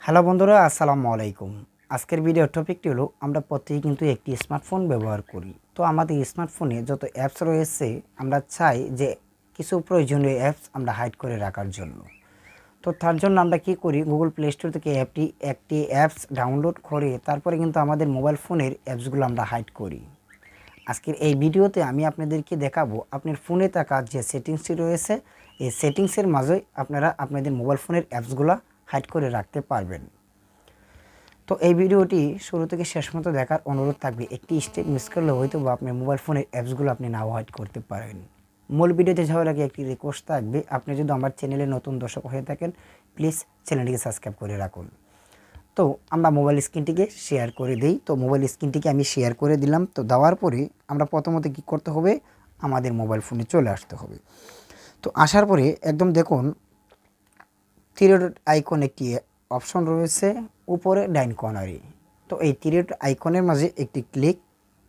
Hello বন্ধুরা, আসসালামু আলাইকুম। আজকের ভিডিও টপিকটি হলো আমরা প্রত্যেকেই কিন্তু একটি স্মার্টফোন ব্যবহার করি। তো আমাদের স্মার্টফোনে যত অ্যাপস রয়েছে আমরা চাই যে কিছু প্রয়োজনীয় অ্যাপস আমরা হাইড করে রাখার জন্য। তো তার জন্য আমরা কি করি, গুগল প্লে স্টোর থেকে একটি অ্যাপস ডাউনলোড করে তারপরে কিন্তু আমাদের মোবাইল ফোনের অ্যাপসগুলো আমরা হাইড করি। আজকের এই ভিডিওতে আমি আপনাদেরকে দেখাবো আপনার ফোনে থাকা যে সেটিংসটি রয়েছে এই সেটিংসের মাঝে আপনারা আপনাদের মোবাইল ফোনের অ্যাপসগুলো হাইড করে রাখতে পারবেন। তো এই ভিডিওটি শুরু থেকে শেষ পর্যন্ত দেখার অনুরোধ থাকবে। একটি স্টেপ মিস করলে হয়তো বা আপনার মোবাইল ফোনের অ্যাপসগুলো আপনি নাও হাইড করতে পারেন। মূল ভিডিওতে যাওয়ার আগে একটি রিকোয়েস্ট থাকবে, আপনি যদি আমার চ্যানেলে নতুন দর্শক হয়ে থাকেন প্লিজ চ্যানেলটিকে সাবস্ক্রাইব করে রাখুন। তো আমরা মোবাইল স্ক্রিনটিকে শেয়ার করে দিই। তো মোবাইল স্ক্রিনটিকে আমি শেয়ার করে দিলাম। তো দেওয়ার পরে আমরা প্রথমত কী করতে হবে, আমাদের মোবাইল ফোনে চলে আসতে হবে। তো আসার পরে একদম দেখুন থ্রি ডট আইকন একটি অপশন রয়েছে উপরে ডাইন কর্নারে। তো এই থ্রি ডট আইকনের মাঝে একটি ক্লিক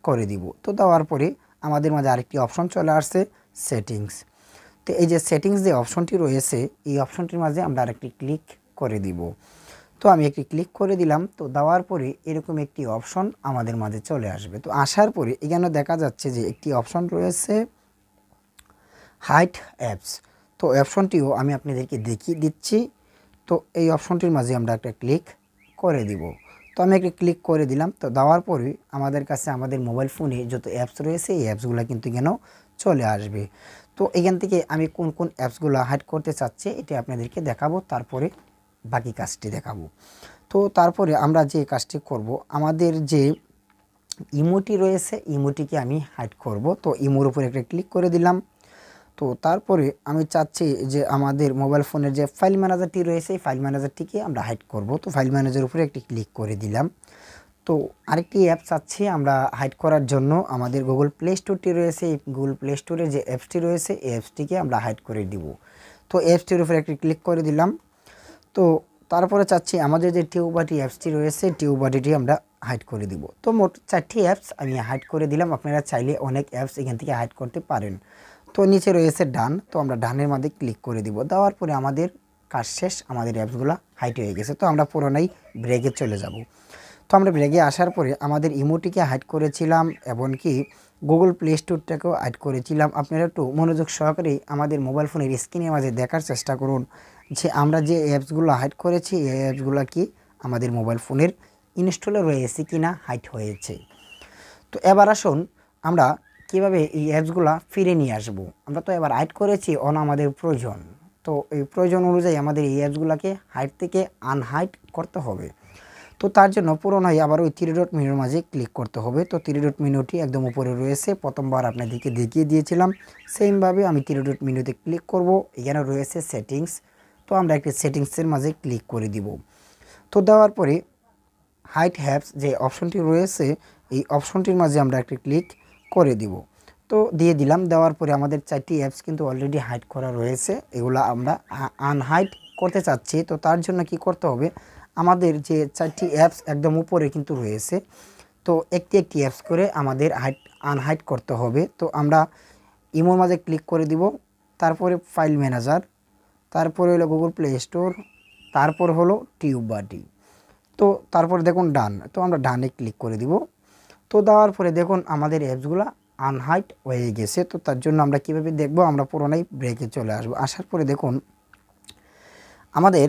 করে দিব। তো দেওয়ার পরে আমাদের মাঝে আরেকটি অপশন চলে আসছে সেটিংস। তো এই যে সেটিংস যে অপশনটি রয়েছে এই অপশনটির মাঝে আমরা আরেকটি ক্লিক করে দিব। তো আমি একটি ক্লিক করে দিলাম। তো দেওয়ার পরে এরকম একটি অপশন আমাদের মাঝে চলে আসবে। তো আসার পরে এখানে দেখা যাচ্ছে যে একটি অপশন রয়েছে হাইড অ্যাপস। তো অপশনটিও আমি আপনাদেরকে দেখিয়ে দিচ্ছি। তো এই অপশনটির মাঝে আমরা একটা ক্লিক করে দিব। তো আমি একটা ক্লিক করে দিলাম। তো দেওয়ার পরে আমাদের কাছে আমাদের মোবাইল ফোনে যত অ্যাপস রয়েছে এই অ্যাপসগুলো কিন্তু এখানেও চলে আসবে। তো এখান থেকে আমি কোন কোন অ্যাপসগুলো হাইড করতে চাচ্ছি এটি আপনাদেরকে দেখাবো, তারপরে বাকি কাজটি দেখাবো। তো তারপরে আমরা যে কাজটি করব, আমাদের যে ইমোটি রয়েছে ইমোটিকে আমি হাইড করব। তো ইমোর উপরে একটা ক্লিক করে দিলাম। তো তারপরে আমি চাচ্ছি যে আমাদের মোবাইল ফোনের যে ফাইল ম্যানেজারটি রয়েছে এই ফাইল ম্যানেজারটিকে আমরা হাইড করব। তো ফাইল ম্যানেজার উপরে একটি ক্লিক করে দিলাম। তো আরেকটি অ্যাপ চাচ্ছি আমরা হাইড করার জন্য, আমাদের গুগল প্লে স্টোরটি রয়েছে এই গুগল প্লে স্টোরে যে অ্যাপসটি রয়েছে এই অ্যাপসটিকে আমরা হাইড করে দিব। তো অ্যাপসটির উপরে একটি ক্লিক করে দিলাম। তো তারপরে চাচ্ছি আমাদের যে টিউবাটি অ্যাপসটি রয়েছে টিউবাটিটি আমরা হাইড করে দিব। তো মোট 4টি অ্যাপস আমি হাইড করে দিলাম। আপনারা চাইলে অনেক অ্যাপস এখান থেকে হাইড করতে পারেন। তো নিচে রয়েছে ডান। তো আমরা ডানের মধ্যে ক্লিক করে দিব। দেওয়ার পরে আমাদের কাজ শেষ, আমাদের অ্যাপসগুলো হাইড হয়ে গেছে। তো আমরা পুরোনাই ব্রেকে চলে যাব। তো আমরা ব্রেকে আসার পরে আমাদের ইমোটিকে হাইড করেছিলাম, এমনকি গুগল প্লে স্টোরটাকেও হাইড করেছিলাম। আপনারা একটু মনোযোগ সহকারে আমাদের মোবাইল ফোনের স্ক্রিনের মাঝে দেখার চেষ্টা করুন যে আমরা যে অ্যাপসগুলো হাইড করেছি এই অ্যাপসগুলো কি আমাদের মোবাইল ফোনের ইনস্টলে রয়েছে কি না, হাইড হয়েছে। তো এবার আসুন আমরা কীভাবে এই অ্যাপসগুলো ফিরে নিয়ে আসবো। আমরা তো এবার হাইড করেছি আমাদের প্রয়োজন। তো এই প্রয়োজন অনুযায়ী আমাদের এই অ্যাপসগুলোকে হাইড থেকে আনহাইড করতে হবে। তো তার জন্য পুরোনোই আবার ওই থ্রি ডট মেনুর মাঝে ক্লিক করতে হবে। তো থ্রি ডট মেনুটি একদম উপরে রয়েছে, প্রথমবার আপনাদেরকে দেখিয়ে দিয়েছিলাম সেমভাবে আমি থ্রি ডট মেনুতে ক্লিক করব। এখানে রয়েছে সেটিংস। তো আমরা একটি সেটিংসের মাঝে ক্লিক করে দিব। তো দেওয়ার পরে হাইড অ্যাপস যে অপশনটি রয়েছে এই অপশনটির মাঝে আমরা একটি ক্লিক করে দিব। তো দিয়ে দিলাম। দেওয়ার পরে আমাদের 4টি অ্যাপস কিন্তু অলরেডি হাইড করা রয়েছে, এগুলো আমরা আনহাইড করতে চাচ্ছি। তো তার জন্য কি করতে হবে, আমাদের যে 4টি অ্যাপস একদম উপরে কিন্তু রয়েছে, তো একটি একটি অ্যাপস করে আমাদের আনহাইড করতে হবে। তো আমরা ইমোর মাঝে ক্লিক করে দিব, তারপরে ফাইল ম্যানেজার, তারপরে হলো গুগল প্লে স্টোর, তারপর হলো টিউবাটি। তো তারপরে দেখুন ডান। তো আমরা ডানে ক্লিক করে দিব। তো দেওয়ার পরে দেখুন আমাদের অ্যাপসগুলো আনহাইড হয়ে গেছে। তো তার জন্য আমরা কীভাবে দেখব, আমরা পুরোনাই ব্রেকে চলে আসবো। আসার পরে দেখুন আমাদের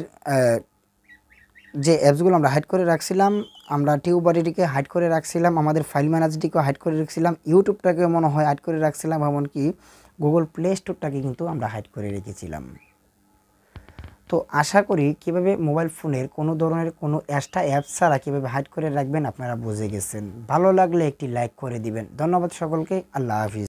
যে অ্যাপসগুলো আমরা হাইড করে রাখছিলাম, আমরা টিউবারিটিকে হাইড করে রাখছিলাম, আমাদের ফাইল ম্যানেজারটিকেও হাইড করে রাখছিলাম, ইউটিউবটাকে মনে হয় হাইড করে রাখছিলাম, এমনকি গুগল প্লে স্টোরটাকে কিন্তু আমরা হাইড করে রেখেছিলাম। তো আশা করি কীভাবে মোবাইল ফোনের কোনো ধরনের কোনো এক্সট্রা অ্যাপস ছাড়া কীভাবে হাইড করে রাখবেন আপনারা বুঝে গেছেন। ভালো লাগলে একটি লাইক করে দিবেন। ধন্যবাদ সকলকে। আল্লাহ হাফিজ।